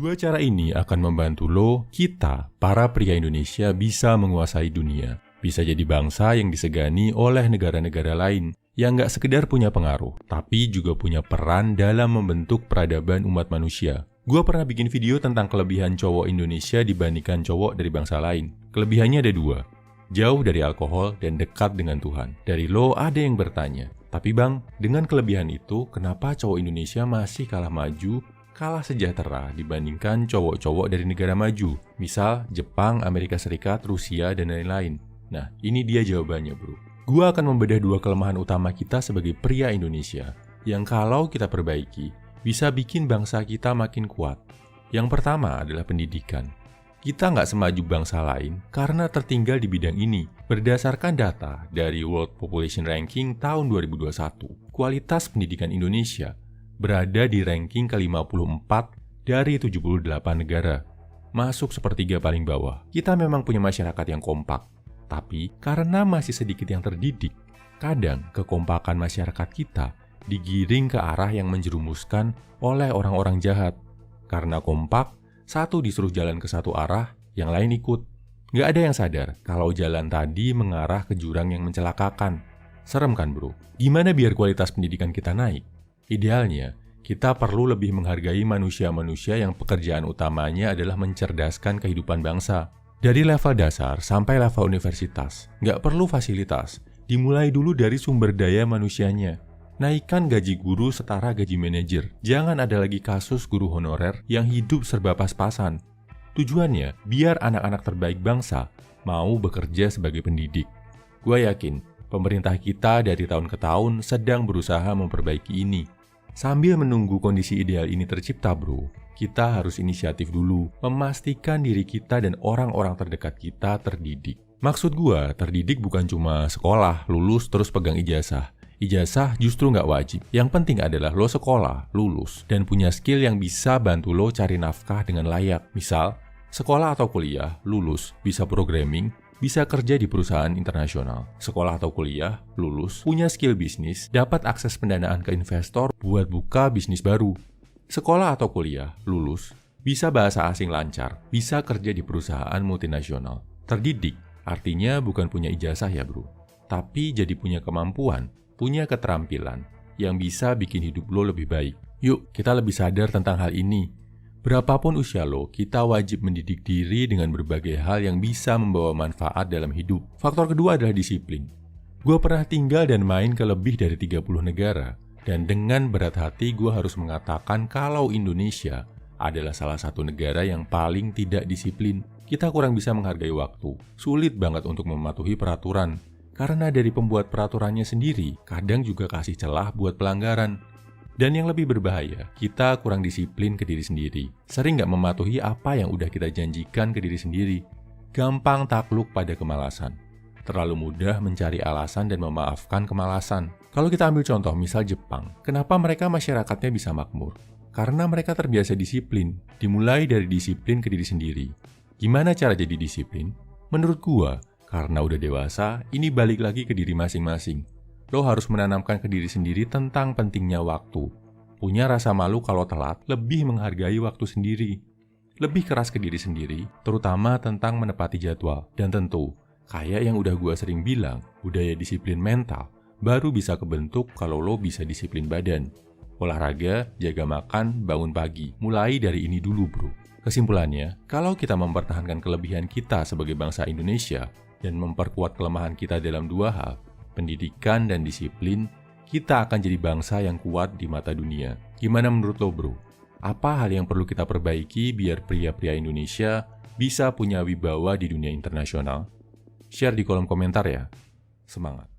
Dua cara ini akan membantu lo, kita, para pria Indonesia bisa menguasai dunia. Bisa jadi bangsa yang disegani oleh negara-negara lain yang nggak sekedar punya pengaruh, tapi juga punya peran dalam membentuk peradaban umat manusia. Gua pernah bikin video tentang kelebihan cowok Indonesia dibandingkan cowok dari bangsa lain. Kelebihannya ada dua, jauh dari alkohol dan dekat dengan Tuhan. Dari lo ada yang bertanya, tapi bang, dengan kelebihan itu, kenapa cowok Indonesia masih kalah maju, kalah sejahtera dibandingkan cowok-cowok dari negara maju? Misal, Jepang, Amerika Serikat, Rusia, dan lain-lain. Nah, ini dia jawabannya bro. Gua akan membedah dua kelemahan utama kita sebagai pria Indonesia, yang kalau kita perbaiki, bisa bikin bangsa kita makin kuat. Yang pertama adalah pendidikan. Kita nggak semaju bangsa lain karena tertinggal di bidang ini. Berdasarkan data dari World Population Ranking tahun 2021, kualitas pendidikan Indonesia berada di ranking ke-54 dari 78 negara. Masuk sepertiga paling bawah. Kita memang punya masyarakat yang kompak. Tapi karena masih sedikit yang terdidik, kadang kekompakan masyarakat kita digiring ke arah yang menjerumuskan oleh orang-orang jahat. Karena kompak, satu disuruh jalan ke satu arah, yang lain ikut. Nggak ada yang sadar kalau jalan tadi mengarah ke jurang yang mencelakakan. Serem kan bro? Gimana biar kualitas pendidikan kita naik? Idealnya, kita perlu lebih menghargai manusia-manusia yang pekerjaan utamanya adalah mencerdaskan kehidupan bangsa. Dari level dasar sampai level universitas, nggak perlu fasilitas. Dimulai dulu dari sumber daya manusianya. Naikkan gaji guru setara gaji manajer. Jangan ada lagi kasus guru honorer yang hidup serba pas-pasan. Tujuannya, biar anak-anak terbaik bangsa mau bekerja sebagai pendidik. Gua yakin, pemerintah kita dari tahun ke tahun sedang berusaha memperbaiki ini. Sambil menunggu kondisi ideal ini tercipta bro, kita harus inisiatif dulu, memastikan diri kita dan orang-orang terdekat kita terdidik. Maksud gua, terdidik bukan cuma sekolah, lulus terus pegang ijazah. Ijazah justru nggak wajib. Yang penting adalah lo sekolah, lulus, dan punya skill yang bisa bantu lo cari nafkah dengan layak. Misal, sekolah atau kuliah, lulus, bisa programming, bisa kerja di perusahaan internasional. Sekolah atau kuliah, lulus, punya skill bisnis, dapat akses pendanaan ke investor buat buka bisnis baru. Sekolah atau kuliah, lulus, bisa bahasa asing lancar, bisa kerja di perusahaan multinasional. Terdidik, artinya bukan punya ijazah ya bro, tapi jadi punya kemampuan, punya keterampilan, yang bisa bikin hidup lo lebih baik. Yuk, kita lebih sadar tentang hal ini. Berapapun usia lo, kita wajib mendidik diri dengan berbagai hal yang bisa membawa manfaat dalam hidup. Faktor kedua adalah disiplin. Gue pernah tinggal dan main ke lebih dari 30 negara. Dan dengan berat hati gue harus mengatakan kalau Indonesia adalah salah satu negara yang paling tidak disiplin. Kita kurang bisa menghargai waktu. Sulit banget untuk mematuhi peraturan. Karena dari pembuat peraturannya sendiri, kadang juga kasih celah buat pelanggaran. Dan yang lebih berbahaya, kita kurang disiplin ke diri sendiri. Sering nggak mematuhi apa yang udah kita janjikan ke diri sendiri. Gampang takluk pada kemalasan. Terlalu mudah mencari alasan dan memaafkan kemalasan. Kalau kita ambil contoh misal Jepang, kenapa mereka masyarakatnya bisa makmur? Karena mereka terbiasa disiplin, dimulai dari disiplin ke diri sendiri. Gimana cara jadi disiplin? Menurut gua, karena udah dewasa, ini balik lagi ke diri masing-masing. Lo harus menanamkan ke diri sendiri tentang pentingnya waktu. Punya rasa malu kalau telat, lebih menghargai waktu sendiri. Lebih keras ke diri sendiri, terutama tentang menepati jadwal. Dan tentu, kayak yang udah gua sering bilang, budaya disiplin mental baru bisa kebentuk kalau lo bisa disiplin badan. Olahraga, jaga makan, bangun pagi. Mulai dari ini dulu bro. Kesimpulannya, kalau kita mempertahankan kelebihan kita sebagai bangsa Indonesia dan memperkuat kelemahan kita dalam dua hal, pendidikan dan disiplin, kita akan jadi bangsa yang kuat di mata dunia. Gimana menurut lo bro? Apa hal yang perlu kita perbaiki biar pria-pria Indonesia bisa punya wibawa di dunia internasional? Share di kolom komentar ya. Semangat!